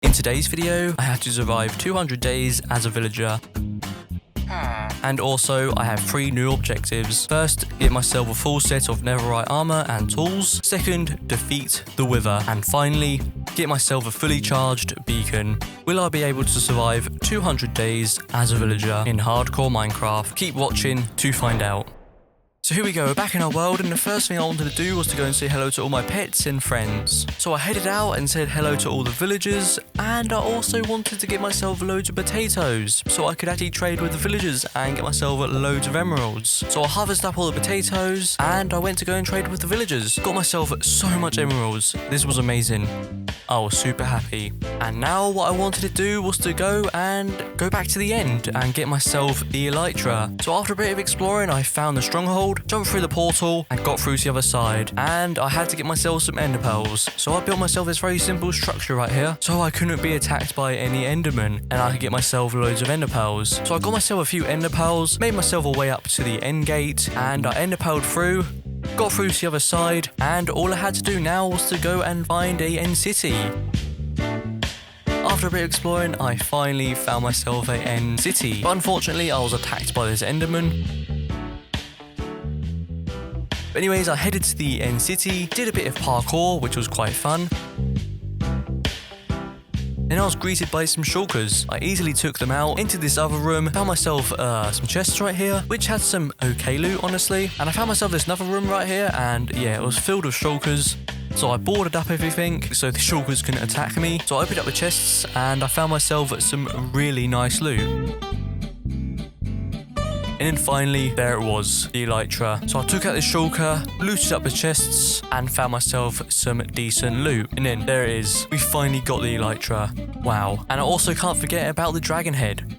In today's video, I have to survive 200 days as a villager. And also, I have 3 new objectives. First, get myself a full set of netherite armor and tools. Second, defeat the wither. And finally, get myself a fully charged beacon. Will I be able to survive 200 days as a villager in hardcore Minecraft? Keep watching to find out. So here we go, we're back in our world, and the first thing I wanted to do was to go and say hello to all my pets and friends. So I headed out and said hello to all the villagers, and I also wanted to get myself loads of potatoes, so I could actually trade with the villagers and get myself loads of emeralds. So I harvested up all the potatoes, and I went to go and trade with the villagers. Got myself so much emeralds. This was amazing. I was super happy. And now what I wanted to do was to go back to the end and get myself the elytra. So after a bit of exploring, I found the stronghold, jumped through the portal and got through to the other side. And I had to get myself some ender pearls. So I built myself this very simple structure right here, so I couldn't be attacked by any endermen, and I could get myself loads of ender pearls. So I got myself a few ender pearls, made myself a way up to the end gate, and I ender pearled through. Got through to the other side, and all I had to do now was to go and find a end city. After a bit of exploring, I finally found myself a end city, but unfortunately I was attacked by this enderman. But anyways, I headed to the end city, did a bit of parkour, which was quite fun. Then I was greeted by some shulkers. I easily took them out into this other room, found myself some chests right here, which had some okay loot, honestly. And I found myself this another room right here, and yeah, it was filled with shulkers. So I boarded up everything so the shulkers couldn't attack me. So I opened up the chests, and I found myself some really nice loot. And then finally, there it was, the elytra. So I took out the shulker, looted up the chests, and found myself some decent loot. And then there it is. We finally got the elytra. Wow. And I also can't forget about the dragon head.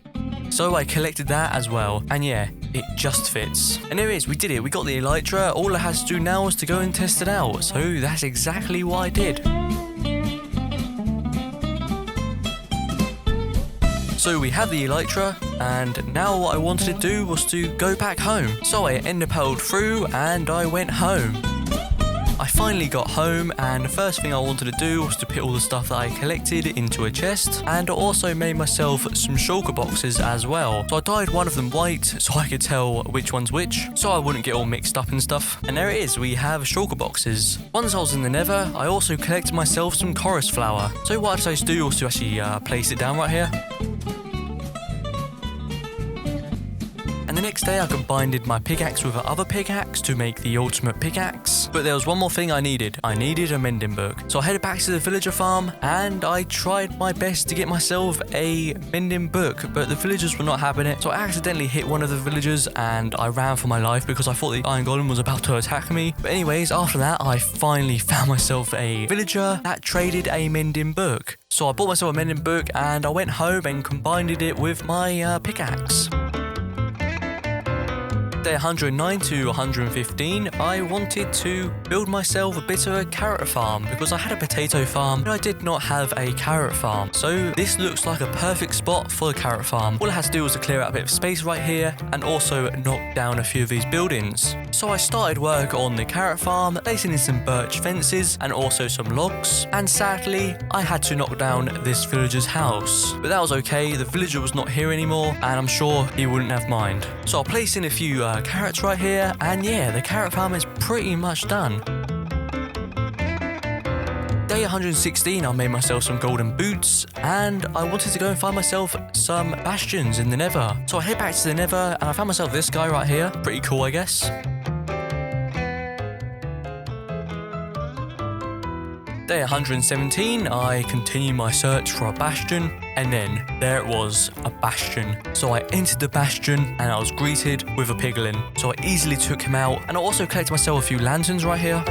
So I collected that as well. And yeah, it just fits. And there it is, we did it. We got the elytra. All I had to do now was to go and test it out. So that's exactly what I did. So we have the elytra, and now what I wanted to do was to go back home. So I ender pearled through and I went home. I finally got home, and the first thing I wanted to do was to put all the stuff that I collected into a chest, and I also made myself some shulker boxes as well. So I dyed one of them white so I could tell which one's which, so I wouldn't get all mixed up and stuff. And there it is, we have shulker boxes. Once I was in the nether, I also collected myself some chorus flour. So what I decided to do was to actually place it down right here. And the next day I combined my pickaxe with another pickaxe to make the ultimate pickaxe. But there was one more thing I needed. I needed a mending book. So I headed back to the villager farm, and I tried my best to get myself a mending book, but the villagers were not having it. So I accidentally hit one of the villagers, and I ran for my life because I thought the iron golem was about to attack me. But anyways, after that, I finally found myself a villager that traded a mending book. So I bought myself a mending book, and I went home and combined it with my pickaxe. Day 109 to 115, I wanted to build myself a bit of a carrot farm because I had a potato farm, but I did not have a carrot farm. So this looks like a perfect spot for a carrot farm. All I had to do was to clear out a bit of space right here and also knock down a few of these buildings. So I started work on the carrot farm, placing in some birch fences and also some logs. And sadly, I had to knock down this villager's house. But that was okay, the villager was not here anymore, and I'm sure he wouldn't have mind. So I'll place in a few carrots right here, and yeah, the carrot farm is pretty much done. Day 116, I made myself some golden boots, and I wanted to go and find myself some bastions in the nether. So I head back to the nether, and I found myself this guy right here. Pretty cool, I guess. Day 117, I continued my search for a bastion, and then there it was, a bastion. So I entered the bastion, and I was greeted with a piglin. So I easily took him out, and I also collected myself a few lanterns right here.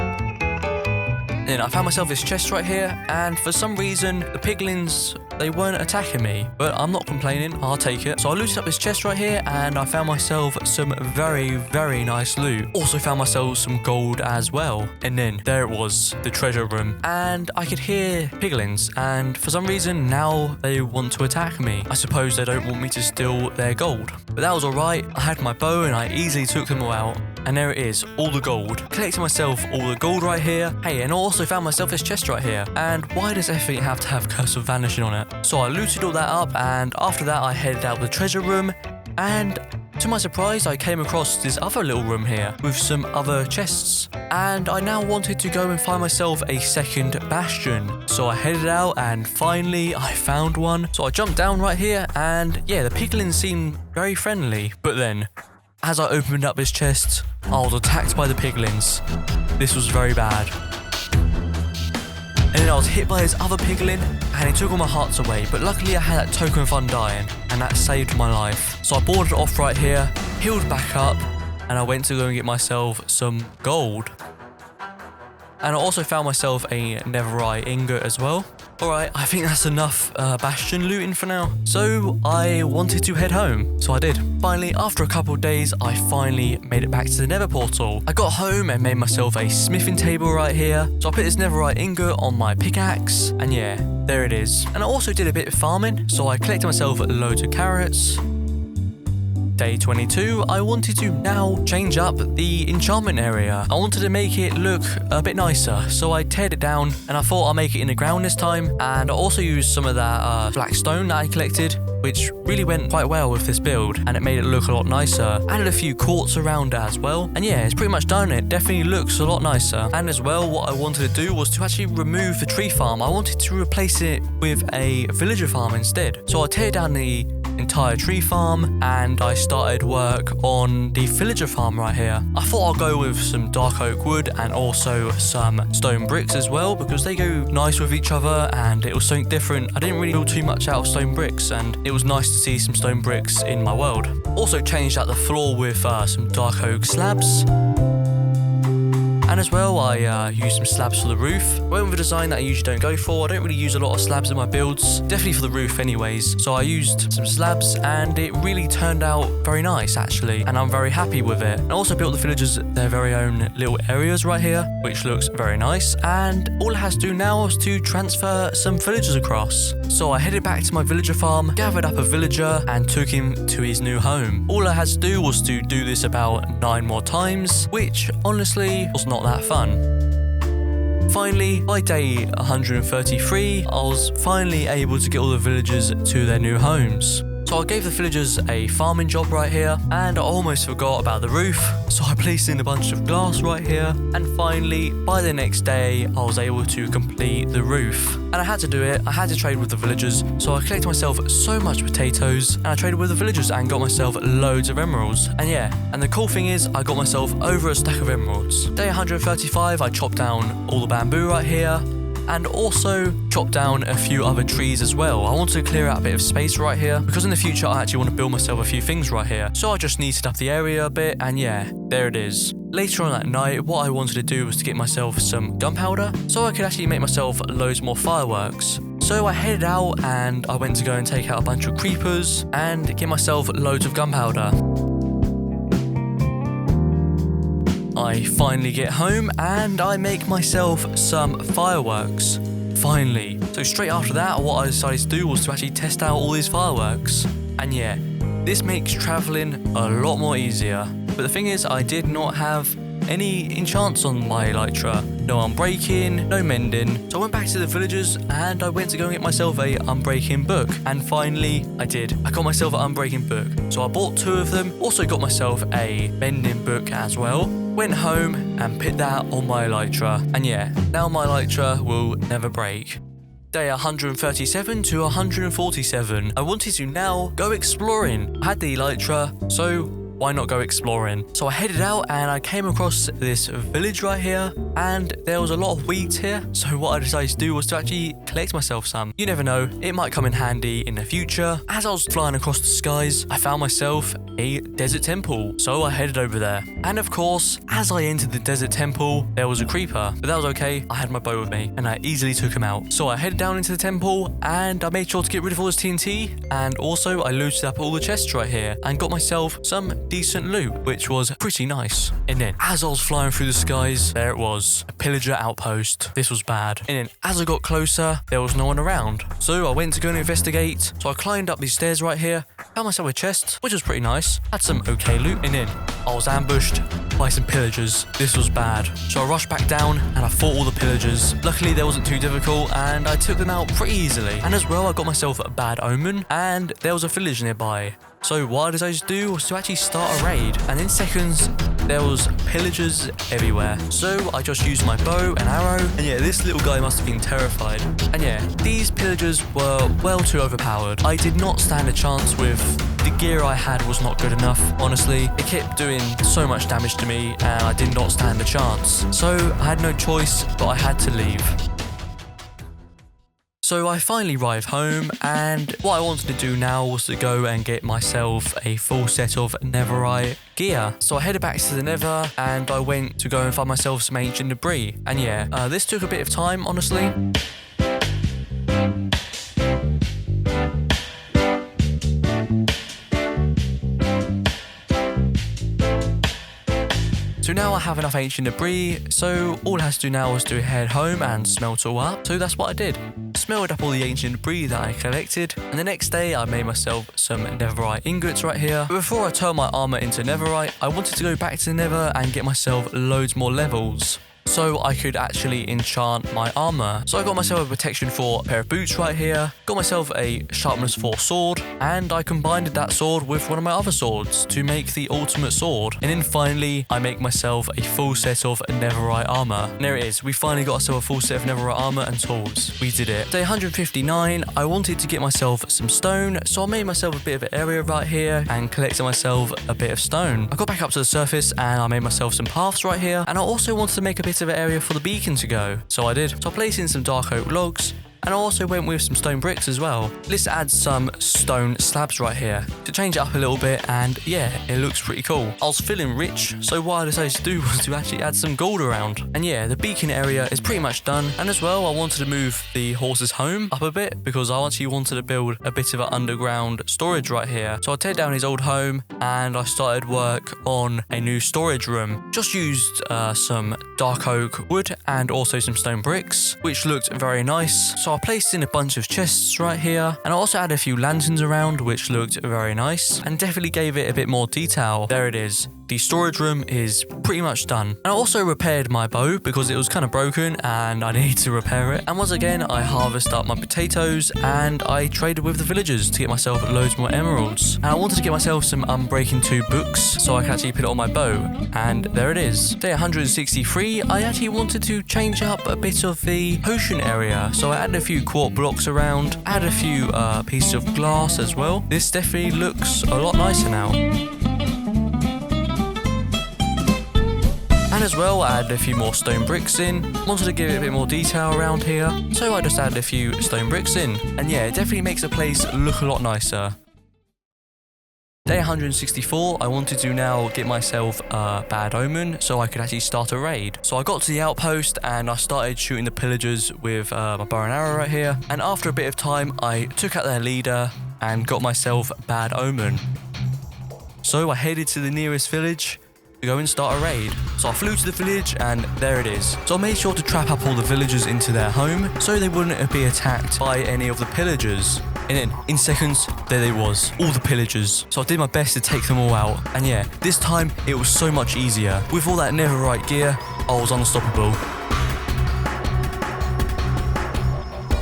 Then I found myself this chest right here, and for some reason, the piglins, they weren't attacking me, but I'm not complaining, I'll take it. So I looted up this chest right here, and I found myself some very, very nice loot. Also found myself some gold as well. And then there it was, the treasure room, and I could hear piglins, and for some reason, now they want to attack me. I suppose they don't want me to steal their gold. But that was alright, I had my bow, and I easily took them all out. And there it is, all the gold. Collected myself all the gold right here. Hey, and I also found myself this chest right here. And why does everything have to have Curse of Vanishing on it? So I looted all that up, and after that I headed out the treasure room, and to my surprise, I came across this other little room here with some other chests. And I now wanted to go and find myself a second bastion. So I headed out and finally I found one. So I jumped down right here and yeah, the piglins seemed very friendly. But then, as I opened up this chest, I was attacked by the piglins. This was very bad. And then I was hit by this other piglin and it took all my hearts away. But luckily I had that token of undying and that saved my life. So I boarded off right here, healed back up, and I went to go and get myself some gold. And I also found myself a netherite ingot as well. Alright, I think that's enough bastion looting for now. So I wanted to head home. So I did. Finally, after a couple of days, I finally made it back to the nether portal. I got home and made myself a smithing table right here. So I put this netherite ingot on my pickaxe. And yeah, there it is. And I also did a bit of farming. So I collected myself loads of carrots. Day 22, I wanted to now change up the enchantment area. I wanted to make it look a bit nicer, so I teared it down and I thought I'll make it in the ground this time. And I also used some of that black stone that I collected, which really went quite well with this build and it made it look a lot nicer. Added a few quartz around it as well. And yeah, it's pretty much done. It definitely looks a lot nicer. And as well, what I wanted to do was to actually remove the tree farm. I wanted to replace it with a villager farm instead. So I teared down the entire tree farm and I started work on the villager farm right here. I thought I'll go with some dark oak wood and also some stone bricks as well because they go nice with each other and it was something different. I didn't really build too much out of stone bricks and it was nice to see some stone bricks in my world. Also changed out the floor with some dark oak slabs. And as well, I used some slabs for the roof. I went with a design that I usually don't go for. I don't really use a lot of slabs in my builds, definitely for the roof anyways. So I used some slabs and it really turned out very nice actually. And I'm very happy with it. I also built the villagers their very own little areas right here, which looks very nice. And all it has to do now is to transfer some villagers across. So I headed back to my villager farm, gathered up a villager and took him to his new home. All I had to do was to do this about 9 more times, which honestly was not that fun. Finally, by day 133, I was finally able to get all the villagers to their new homes. So I gave the villagers a farming job right here, and I almost forgot about the roof, so I placed in a bunch of glass right here, and finally, by the next day, I was able to complete the roof. And I had to do it, I had to trade with the villagers, so I collected myself so much potatoes, and I traded with the villagers and got myself loads of emeralds. And yeah, and the cool thing is, I got myself over a stack of emeralds. Day 135, I chopped down all the bamboo right here, and also chop down a few other trees as well. I wanted to clear out a bit of space right here because in the future I actually want to build myself a few things right here. So I just neated up the area a bit and yeah, there it is. Later on that night, what I wanted to do was to get myself some gunpowder so I could actually make myself loads more fireworks. So I headed out and I went to go and take out a bunch of creepers and get myself loads of gunpowder. I finally get home and I make myself some fireworks. Finally. So straight after that, what I decided to do was to actually test out all these fireworks. And yeah, this makes traveling a lot more easier. But the thing is, I did not have any enchants on my elytra. No unbreaking, no mending. So I went back to the villagers and I went to go and get myself a unbreaking book. And finally, I did. I got myself an unbreaking book. So I bought 2 of them. Also got myself a mending book as well. Went home and put that on my elytra. And yeah, now my elytra will never break. Day 137 to 147. I wanted to now go exploring. I had the elytra, so why not go exploring? So I headed out and I came across this village right here and there was a lot of wheat here. So what I decided to do was to actually collect myself some. You never know, it might come in handy in the future. As I was flying across the skies, I found myself a desert temple. So I headed over there. And of course, as I entered the desert temple, there was a creeper. But that was okay, I had my bow with me and I easily took him out. So I headed down into the temple and I made sure to get rid of all this TNT. And also I looted up all the chests right here and got myself some decent loot, which was pretty nice. And then as I was flying through the skies, there it was, a pillager outpost. This was bad. And then as I got closer, there was no one around. So I went to go and investigate. So I climbed up these stairs right here, found myself a chest, which was pretty nice. Had some okay loot. And then I was ambushed by some pillagers. This was bad. So I rushed back down and I fought all the pillagers. Luckily, they wasn't too difficult and I took them out pretty easily. And as well, I got myself a bad omen and there was a village nearby. So what I decided to do was to actually start a raid. And in seconds, there was pillagers everywhere. So I just used my bow and arrow. And yeah, this little guy must have been terrified. And yeah, these pillagers were well too overpowered. I did not stand a chance with the gear I had was not good enough, honestly. It kept doing so much damage to me and I did not stand a chance. So I had no choice, but I had to leave. So I finally arrived home and what I wanted to do now was to go and get myself a full set of netherite gear. So I headed back to the nether and I went to go and find myself some ancient debris. And yeah, this took a bit of time, honestly. So now I have enough ancient debris, so all I have to do now is to head home and smelt it all up. So that's what I did. Smelted up all the ancient debris that I collected, and the next day I made myself some netherite ingots right here. But before I turned my armor into netherite, I wanted to go back to the nether and get myself loads more levels, so I could actually enchant my armor. So I got myself a protection 4 pair of boots right here, got myself a sharpness 4 sword, and I combined that sword with one of my other swords to make the ultimate sword. And then finally, I make myself a full set of netherite armor. And there it is, we finally got ourselves a full set of netherite armor and tools. We did it. Day 159, I wanted to get myself some stone, so I made myself a bit of an area right here and collected myself a bit of stone. I got back up to the surface and I made myself some paths right here, and I also wanted to make a bit of an area for the beacon to go, so I did. So I placed in some dark oak logs and I also went with some stone bricks as well. Let's add some stone slabs right here to change it up a little bit, and yeah, it looks pretty cool. I was feeling rich, so what I decided to do was to actually add some gold around. And yeah, the beacon area is pretty much done, and as well I wanted to move the horses home up a bit because I actually wanted to build a bit of an underground storage right here. So I teared down his old home and I started work on a new storage room. Just used some dark oak wood and also some stone bricks, which looked very nice. So I placed in a bunch of chests right here, and I also added a few lanterns around, which looked very nice and definitely gave it a bit more detail. There it is. The storage room is pretty much done. And I also repaired my bow because it was kind of broken and I needed to repair it. And once again, I harvested up my potatoes and I traded with the villagers to get myself loads more emeralds. And I wanted to get myself some Unbreaking 2 books so I can actually put it on my bow. And there it is. Day 163, I actually wanted to change up a bit of the potion area. So I added a few quartz blocks around, added a few pieces of glass as well. This definitely looks a lot nicer now. And as well, I added a few more stone bricks in. Wanted to give it a bit more detail around here, so I just added a few stone bricks in. And yeah, it definitely makes the place look a lot nicer. Day 164, I wanted to now get myself a bad omen so I could actually start a raid. So I got to the outpost and I started shooting the pillagers with my bow and arrow right here. And after a bit of time, I took out their leader and got myself bad omen. So I headed to the nearest village to go and start a raid. So I flew to the village and there it is. So I made sure to trap up all the villagers into their home so they wouldn't be attacked by any of the pillagers. And then in seconds, there they was, all the pillagers. So I did my best to take them all out. And yeah, this time it was so much easier. With all that netherite gear, I was unstoppable.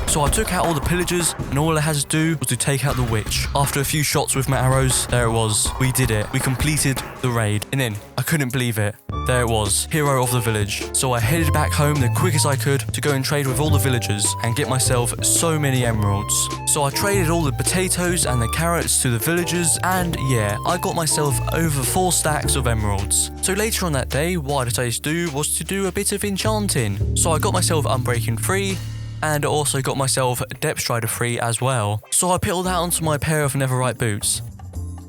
So I took out all the pillagers and all I had to do was to take out the witch. After a few shots with my arrows, there it was. We did it. We completed the raid. And then, I couldn't believe it. There it was, hero of the village. So I headed back home the quick as I could to go and trade with all the villagers and get myself so many emeralds. So I traded all the potatoes and the carrots to the villagers, and yeah, I got myself over 4 stacks of emeralds. So later on that day, what I decided to do was to do a bit of enchanting. So I got myself Unbreaking 3, and also got myself Depth Strider 3 as well. So I put all that onto my pair of netherite boots.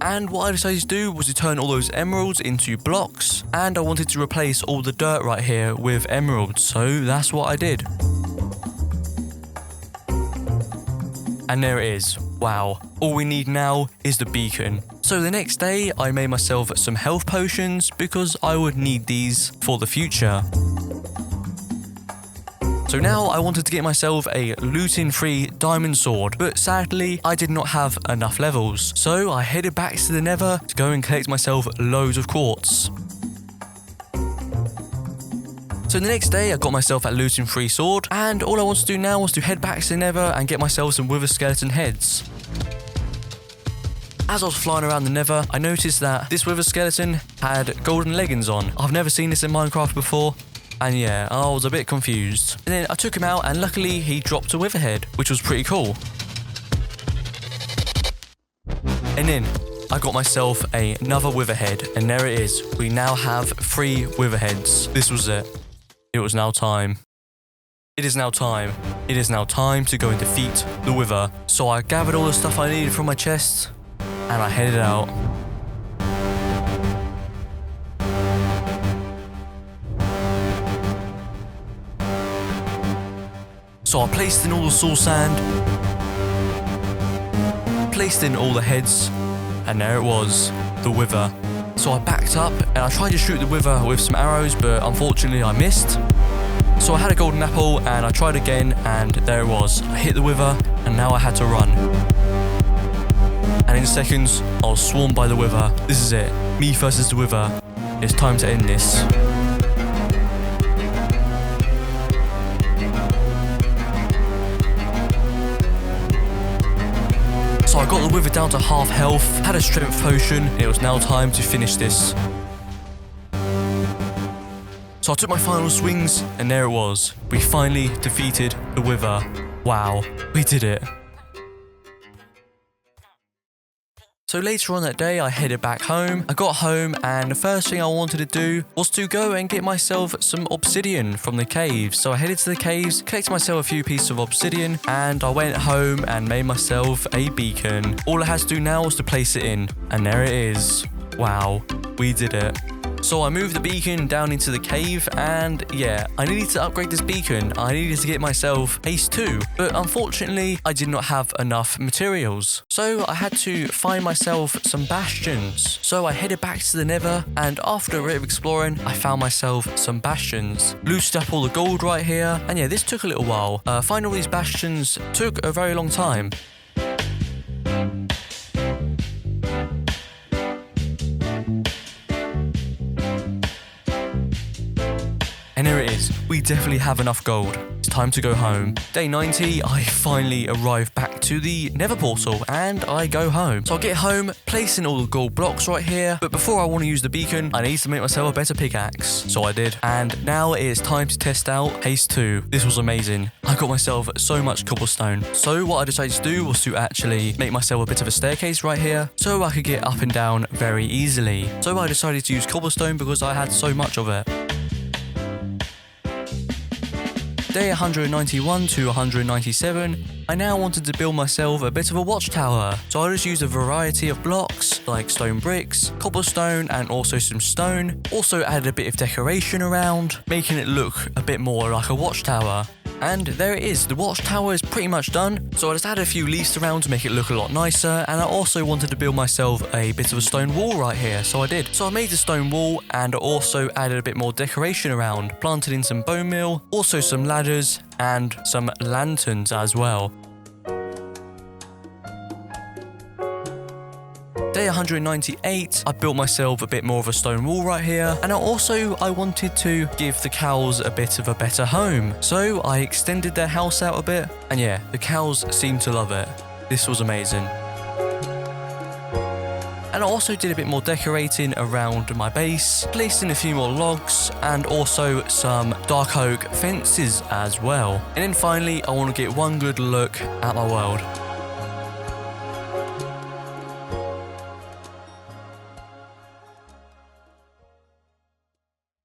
And what I decided to do was to turn all those emeralds into blocks, and I wanted to replace all the dirt right here with emeralds, so that's what I did. And there it is. Wow. All we need now is the beacon. So the next day, I made myself some health potions because I would need these for the future. So now I wanted to get myself a looting-free diamond sword, but sadly I did not have enough levels. So I headed back to the nether to go and collect myself loads of quartz. So the next day I got myself that looting-free sword, and all I wanted to do now was to head back to the nether and get myself some wither skeleton heads. As I was flying around the nether, I noticed that this wither skeleton had golden leggings on. I've never seen this in Minecraft before, and yeah, I was a bit confused. And then I took him out, and luckily he dropped a wither head, which was pretty cool. And then I got myself another wither head, and there it is. We now have 3 wither heads. This was it. It was now time. It is now time. It is now time to go and defeat the wither. So I gathered all the stuff I needed from my chest, and I headed out. So I placed in all the soul sand, placed in all the heads, and there it was, the wither. So I backed up and I tried to shoot the wither with some arrows, but unfortunately I missed. So I had a golden apple and I tried again, and there it was. I hit the wither and now I had to run. And in seconds, I was swarmed by the wither. This is it. Me versus the wither. It's time to end this. So I got the wither down to half health, had a strength potion, and it was now time to finish this. So I took my final swings, and there it was. We finally defeated the wither. Wow, we did it. So later on that day, I headed back home. I got home, and the first thing I wanted to do was to go and get myself some obsidian from the caves. So I headed to the caves, collected myself a few pieces of obsidian, and I went home and made myself a beacon. All I had to do now was to place it in, and there it is. Wow, we did it. So I moved the beacon down into the cave, and yeah, I needed to upgrade this beacon. I needed to get myself haste 2, but unfortunately I did not have enough materials. So I had to find myself some bastions. So I headed back to the nether, and after a bit of exploring, I found myself some bastions. Looted up all the gold right here, and yeah, this took a little while. Finding all these bastions took a very long time. And here it is, we definitely have enough gold. It's time to go home. Day 90, I finally arrive back to the nether portal and I go home. So I get home, placing all the gold blocks right here, but before I want to use the beacon, I need to make myself a better pickaxe. So I did. And now it is time to test out haste 2. This was amazing. I got myself so much cobblestone. So what I decided to do was to actually make myself a bit of a staircase right here so I could get up and down very easily. So I decided to use cobblestone because I had so much of it. Day 191 to 197, I now wanted to build myself a bit of a watchtower. So I just used a variety of blocks like stone bricks, cobblestone and also some stone. Also added a bit of decoration around, making it look a bit more like a watchtower. And there it is, the watchtower is pretty much done. So I just added a few leaves around to make it look a lot nicer, and I also wanted to build myself a bit of a stone wall right here, so I did. So I made the stone wall and also added a bit more decoration around, planted in some bone meal, also some ladders and some lanterns as well. Day 198, I built myself a bit more of a stone wall right here, and I wanted to give the cows a bit of a better home. So I extended their house out a bit, and yeah, the cows seemed to love it. This was amazing. And I also did a bit more decorating around my base, placed in a few more logs, and also some dark oak fences as well. And then finally, I want to get one good look at my world.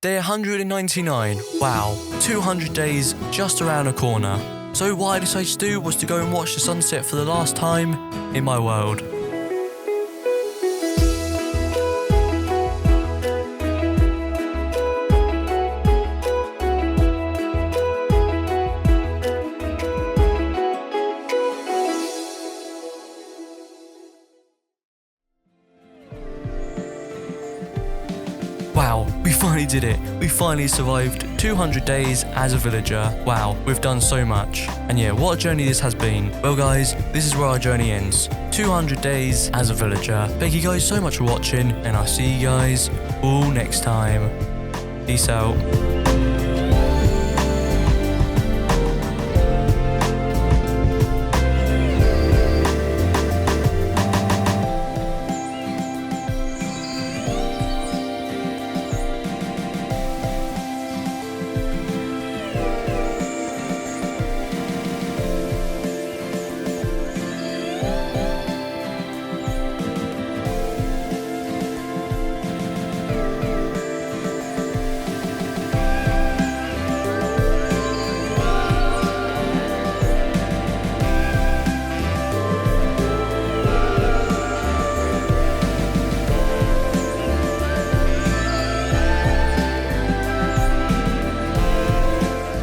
Day 199, wow, 200 days just around the corner. So what I decided to do was to go and watch the sunset for the last time in my world. Wow, we finally did it. We finally survived 200 days as a villager. Wow, we've done so much. And yeah, what a journey this has been. Well guys, this is where our journey ends. 200 days as a villager. Thank you guys so much for watching, and I'll see you guys all next time. Peace out.